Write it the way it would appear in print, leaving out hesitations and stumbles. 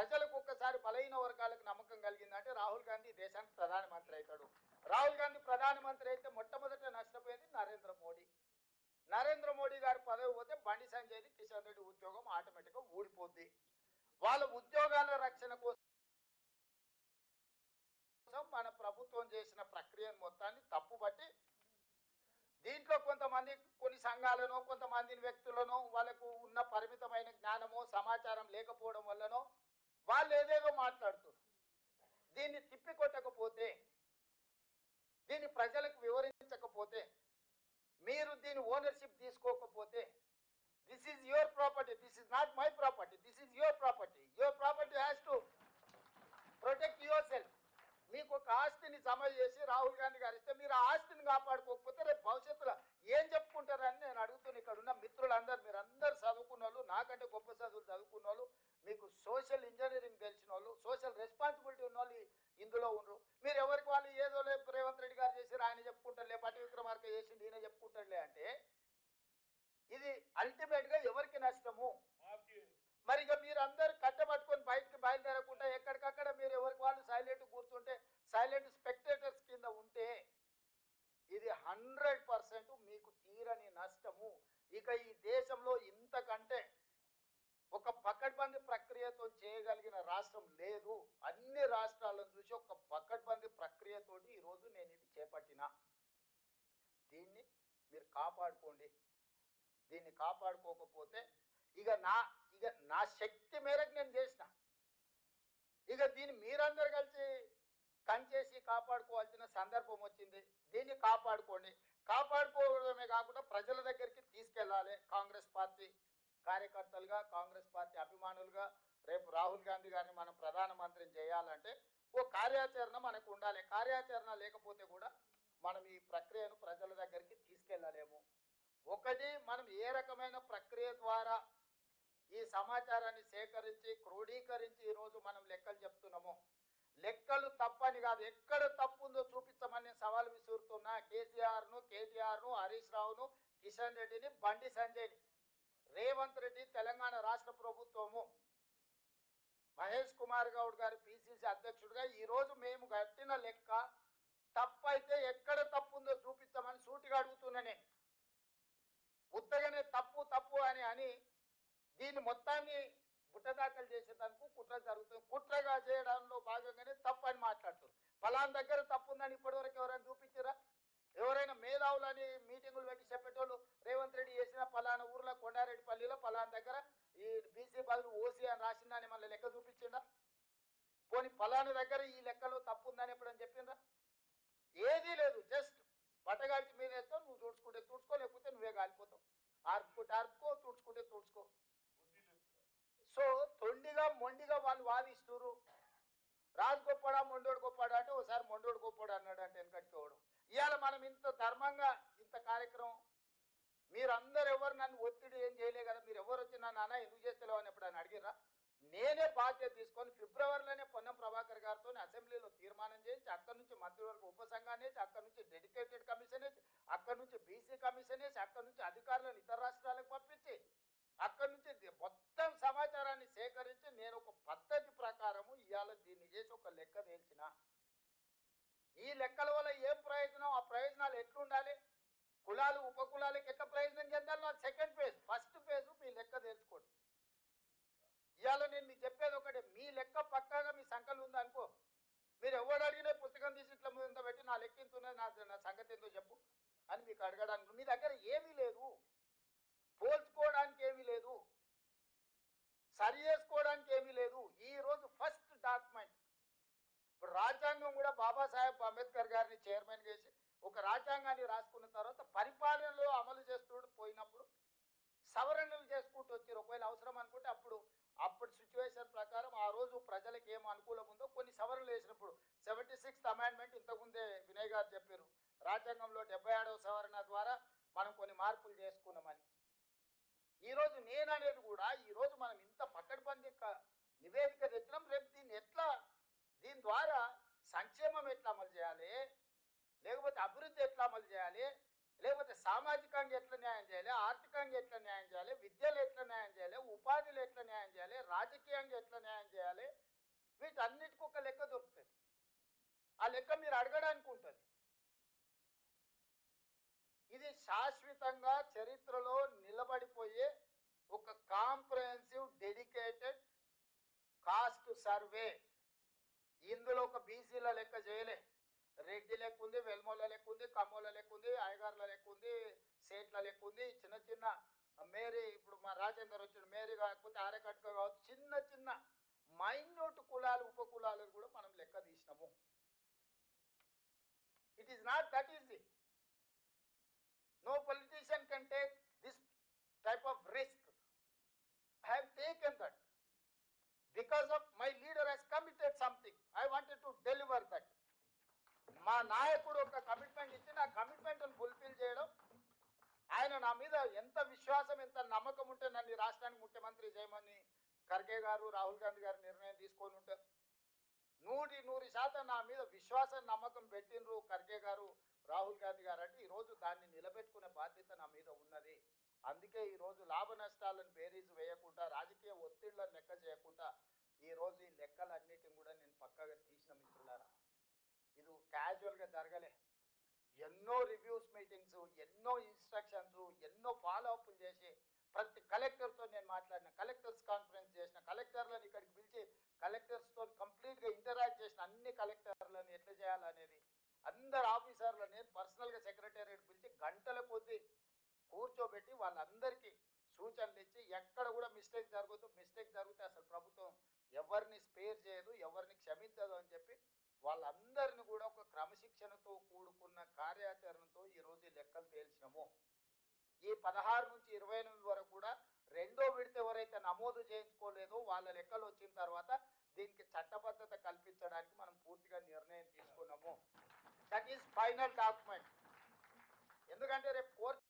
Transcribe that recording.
ప్రజలకు ఒక్కసారి బలహీన వర్గాలకు నమ్మకం కలిగిందంటే రాహుల్ గాంధీ దేశానికి ప్రధానమంత్రి అవుతాడు. రాహుల్ గాంధీ ప్రధానమంత్రి అయితే మొట్టమొదట నష్టపోయేది నరేంద్ర మోడీ. నరేంద్ర మోడీ గారి పదవి పోతే బండి సంజయ్ది, కిషన్ రెడ్డి ఉద్యోగం ఆటోమేటిక్గా ఊడిపోద్ది. వాళ్ళ ఉద్యోగాల రక్షణ కోసం మన ప్రభుత్వం చేసిన ప్రక్రియను మొత్తాన్ని తప్పుబట్టి దీంట్లో కొంతమంది కొన్ని సంఘాలను, కొంతమంది వ్యక్తులను, వాళ్ళకు ఉన్న పరిమితమైన జ్ఞానమో సమాచారం లేకపోవడం వల్లనో వాళ్ళు ఏదేదో మాట్లాడుతున్నారు. దీన్ని తిప్పికొట్టకపోతే, దీన్ని ప్రజలకు వివరించకపోతే, మీరు దీని ఓనర్షిప్ తీసుకోకపోతే, this is your property, this is not my property, this is your property, your property has to protect your self. మీకు ఒక ఆస్తిని జమ చేసి రాహుల్ గాంధీ గారు ఇస్తే మీరు ఆ ఆస్తిని కాపాడుకోకపోతే రేపు భవిష్యత్తులో ఏం చెప్పుకుంటారని నేను అడుగుతున్నా. ఇక్కడ ఉన్న మిత్రులందరూ, మీరందరూ చదువుకున్న వాళ్ళు, నాకంటే గొప్ప చదువులు చదువుకున్న వాళ్ళు, మీకు సోషల్ ఇంజనీరింగ్ తెలిసిన వాళ్ళు, సోషల్ రెస్పాన్సిబిలిటీ ఉన్న వాళ్ళు ఇందులో ఉండరు. మీరు ఎవరికి వాళ్ళు ఏదో లేదు రేవంత్ రెడ్డి గారు చేసి ఆయన చెప్పుకుంటారులే, పట్టి విక్రమార్క చేసి ఈయన చెప్పుకుంటారులే అంటే ఇది అల్టిమేట్గా ఎవరికి నష్టము? మరి ఇక మీరు అందరు కట్టబట్టుకొని బయటకు బయలుదేరకుండా ఎక్కడికక్కడ మీరు ఎవరికి వాళ్ళు సైలెంట్ కూర్చుంటే, సైలెంట్ స్పెక్టేటర్స్ కింద ఉంటే ఇది 100% మీకు తీరని నష్టము. ఇక ఈ దేశంలో ఇంతకంటే ఒక పకడ్బందీ ప్రక్రియతో చేయగలిగిన రాష్ట్రం లేదు. అన్ని రాష్ట్రాలను చూసి ఒక పకడ్బందీ ప్రక్రియతోటి ఈరోజు నేను ఇది చేపట్టిన. దీన్ని మీరు కాపాడుకోండి. దీన్ని కాపాడుకోకపోతే ఇక నా శక్తి మేరకు నేను చేసిన. ఇక దీన్ని మీరందరూ కలిసి కంచేసి కాపాడుకోవాల్సిన సందర్భం వచ్చింది. దీన్ని కాపాడుకోండి. కాపాడుకోవడమే కాకుండా ప్రజల దగ్గరికి తీసుకెళ్ళాలి. కాంగ్రెస్ పార్టీ కార్యకర్తలుగా, కాంగ్రెస్ పార్టీ అభిమానులుగా రేపు రాహుల్ గాంధీ గారిని మనం ప్రధానమంత్రిని చేయాలంటే ఓ కార్యాచరణ మనకు ఉండాలి. కార్యాచరణ లేకపోతే కూడా మనం ఈ ప్రక్రియను ప్రజల దగ్గరికి తీసుకెళ్ళలేము. ఒకటి, మనం ఏ రకమైన ప్రక్రియ ద్వారా ఈ సమాచారాన్ని సేకరించి క్రోడీకరించి ఈరోజు మనం లెక్కలు చెప్తున్నామో, లెక్కలు తప్పని కాదు, ఎక్కడ తప్పు ఉందో చూపించమని సవాల్ విసురుతున్నా కేటీఆర్ను, హరీష్ రావును, కిషన్ రెడ్డిని, బండి సంజయ్ని, రేవంత్ రెడ్డి, తెలంగాణ రాష్ట్ర ప్రభుత్వము, మహేష్ కుమార్ గౌడ్ గారు పిసిసి అధ్యక్షుడిగా ఈరోజు మేము కట్టిన లెక్క తప్పైతే ఎక్కడ తప్పు ఉందో చూపించమని సూటిగా అడుగుతున్నా. నేను ఉత్తగానే తప్పు తప్పు అని దీన్ని మొత్తాన్ని బుట్టదాఖలు చేసేదానికి కుట్ర జరుగుతుంది. కుట్రగా చేయడంలో భాగంగానే తప్పు అని మాట్లాడుతారు. ఫలానా దగ్గర తప్పు ఉందని ఇప్పటివరకు ఎవరైనా చూపించారా? ఎవరైనా మేధావులని మీటింగులు పెట్టి చెప్పేటోళ్ళు రేవంత్ రెడ్డి చేసిన ఫలానా ఊర్లో కొండారెడ్డిపల్లిలో ఫలానా దగ్గర ఈ బీసీ బదులు ఓసీ అని రాసిందని మళ్ళీ లెక్క చూపించిందా? పోనీ ఫలానా దగ్గర ఈ లెక్కలో తప్పు ఉందని ఎప్పుడని చెప్పిందా? ఏదీ లేదు. జస్ట్ బట్టగాల్చి మీద వేస్తే నువ్వు తుడుచుకుంటే తుడుచుకో, లేకపోతే నువ్వే కాలిపోతావు. ఆర్పుకుంటే ఆర్పుకో, తుడుచుకుంటే తుడుచుకో. సో తొండిగా మొండిగా వాళ్ళు వాదిస్తున్నారు. రాజు గొప్పడా మొండోడు గొప్పడా అంటే ఒకసారి మొండోడు గొప్పడు అన్నాడు అంటే వెనకట్టుకోవడం. ఇవాళ మనం ఇంత ధర్మంగా ఇంత కార్యక్రమం, మీరందరూ ఎవరు నన్ను ఒత్తిడి ఏం చేయలే కదా, మీరు ఎవరు వచ్చి నన్ను అన్న ఎందుకు చేస్తలేవు అని ఎప్పుడైనా అడిగిరా? నేనే బాధ్యత తీసుకొని ఫిబ్రవరిలోనే పొన్నం ప్రభాకర్ గారితో అసెంబ్లీలో తీర్మానం చేయించి అక్కడి నుంచి మంత్రివర్గ ఉపసంఘాన్ని వేసి, అక్కడి నుంచి డెడికేటెడ్ కమిషన్ వేసి, అక్కడి నుంచి బీసీ కమిషన్ వేసి, అక్కడి నుంచి అధికారులను ఇతర రాష్ట్రాలకు పంపించి, అక్కడి నుంచి మొత్తం సమాచారాన్ని సేకరించి నేను ఒక పద్ధతి ప్రకారము ఇవాళ దీన్ని చేసి ఒక లెక్క తేల్చిన. ఈ లెక్కల వల్ల ఏం ప్రయోజనం, ఆ ప్రయోజనాలు ఎట్లుండాలి, కులాలు ఉపకులాలకు ఎట్లా ప్రయోజనం చెందాలి, నా సెకండ్ ఫేజ్. ఫస్ట్ ఫేజ్ మీ లెక్క తెలుసుకోండి. ఇవాళ నేను మీకు చెప్పేది ఒకటే, మీ లెక్క పక్కాగా మీ సంఖ్యలు ఉందనుకో, మీరు ఎవరు అడిగినా పుస్తకం తీసి ఇట్లా ముందు పెట్టి నా లెక్క ఎంత ఉన్నది, నా సంగతి ఏందో చెప్పు అని మీకు అడగడానికి మీ దగ్గర ఏమీ లేదు, పోల్చుకోవడానికి ఏమీ లేదు, సరి చేసుకోవడానికి ఏమీ లేదు. ఈరోజు ఫస్ట్ డాక్యుమెంట్, ఇప్పుడు రాజ్యాంగం కూడా బాబాసాహెబ్ అంబేద్కర్ గారిని చైర్మన్ చేసి ఒక రాజ్యాంగాన్ని రాసుకున్న తర్వాత పరిపాలనలో అమలు చేస్తూ పోయినప్పుడు సవరణలు చేసుకుంటూ వచ్చారు. ఒకవేళ అవసరం అనుకుంటే అప్పుడు సిచ్యువేషన్ ప్రకారం ఆ రోజు ప్రజలకు ఏం అనుకూలం ఉందో కొన్ని సవరణలు వేసినప్పుడు 76th అమెండ్మెంట్ ఇంతకుముందే వినయ్ గారు చెప్పారు, రాజ్యాంగంలో 77వ సవరణ ద్వారా మనం కొన్ని మార్పులు చేసుకున్నామని. ఈరోజు నేను అనేది కూడా ఈరోజు మనం ఇంత పకడ్బందీ నివేదిక తెచ్చినాం. రేపు దీని ద్వారా సంక్షేమం ఎట్లా అమలు చేయాలి, లేకపోతే అభివృద్ధి ఎట్లా అమలు చేయాలి, లేకపోతే సామాజికంగా ఎట్లా న్యాయం చేయాలి, ఆర్థికంగా ఎట్లా న్యాయం చేయాలి, విద్యలో ఎట్లా న్యాయం చేయాలి, ఉపాధిలో ఎట్లా న్యాయం చేయాలి, రాజకీయంగా ఎట్లా న్యాయం చేయాలి, వీటన్నిటికి ఒక లెక్క దొరుకుతుంది. ఆ లెక్క మీరు అడగడానికి ఉంటుంది. ఇది శాశ్వతంగా చరిత్రలో నిలబడిపోయే ఒక కాంప్రహెన్సివ్ డెడికేటెడ్ కాస్ట్ సర్వే. ఇందులో ఒక బీసీల లెక్క చేయలే, రెడ్డి లెక్క ఉంది, వెల్మోల లెక్క ఉంది, కమ్మోల లెక్క ఉంది, అయ్యగార్ల లెక్క ఉంది, సేట్ల లెక్క ఉంది, చిన్న చిన్న మేరీ, ఇప్పుడు మా రాజేందర్ వచ్చిన మేరీ కాకపోతే ఆరకట్క కావచ్చు, చిన్న చిన్న మైన్యూట్ కులాలు ఉప కులాలను కూడా మనం లెక్క తీసినాము. It is not that easy. No politician can take this type of risk. I have taken that because of my leader has committed something. I wanted to deliver that. మా నాయకుడు ఒక కమిట్మెంట్ ఇచ్చి నా కమిట్మెంట్ ఫుల్ఫిల్ చేయడం, ఆయన నా మీద ఎంత విశ్వాసం ఎంత నమ్మకం ఉంటే నన్ను రాష్ట్రానికి ముఖ్యమంత్రి చేయమని ఖర్గే గారు రాహుల్ గాంధీ గారు నిర్ణయం తీసుకొని ఉంటారు. 100% నా మీద విశ్వాసం నమ్మకం పెట్టినరు ఖర్గే గారు రాహుల్ గాంధీ గారు. అంటే ఈరోజు దాన్ని నిలబెట్టుకునే బాధ్యత నా మీద ఉన్నది. అందుకే ఈరోజు లాభ నష్టాలను బేరీజు వేయకుండా, రాజకీయ ఒత్తిళ్లను లెక్క చేయకుండా ఈరోజు ఈ లెక్కలన్నిటిని కూడా నేను పక్కగా తీసిన మిత్రులారా. ఇది క్యాజువల్గా జరగలే. ఎన్నో రివ్యూస్ మీటింగ్స్, ఎన్నో ఇన్స్ట్రక్షన్స్, ఎన్నో ఫాలోఅప్లు చేసి ప్రతి కలెక్టర్తో నేను మాట్లాడిన, కలెక్టర్స్ కాన్ఫరెన్స్ చేసిన, కలెక్టర్లను ఇక్కడికి పిలిచి కలెక్టర్స్తో కంప్లీట్గా ఇంటరాక్ట్ చేసిన, అన్ని కలెక్టర్లను ఎట్లా చేయాలనేది అందరు ఆఫీసర్లను నేను పర్సనల్గా సెక్రటేరియట్ పిలిచి గంటల కొద్దీ కూర్చోబెట్టి వాళ్ళందరికీ సూచనలు ఇచ్చి, ఎక్కడ కూడా మిస్టేక్ జరగదు, మిస్టేక్ జరిగితే అసలు ప్రభుత్వం ఎవరిని స్పేర్ చేయదు, ఎవరిని క్షమించదు అని చెప్పి వాళ్ళందరిని కూడా ఒక క్రమశిక్షణతో కూడుకున్న కార్యాచరణతో ఈరోజు ఈ లెక్కలు తేల్చినాము. ఈ 16 నుంచి 28 వరకు కూడా రెండో విడత ఎవరైతే నమోదు చేయించుకోలేదో వాళ్ళ లెక్కలు వచ్చిన తర్వాత దీనికి చట్టబద్ధత కల్పించడానికి మనం పూర్తిగా నిర్ణయం తీసుకున్నాము. That is final document. ఎందుకంటే రేపు కోర్టు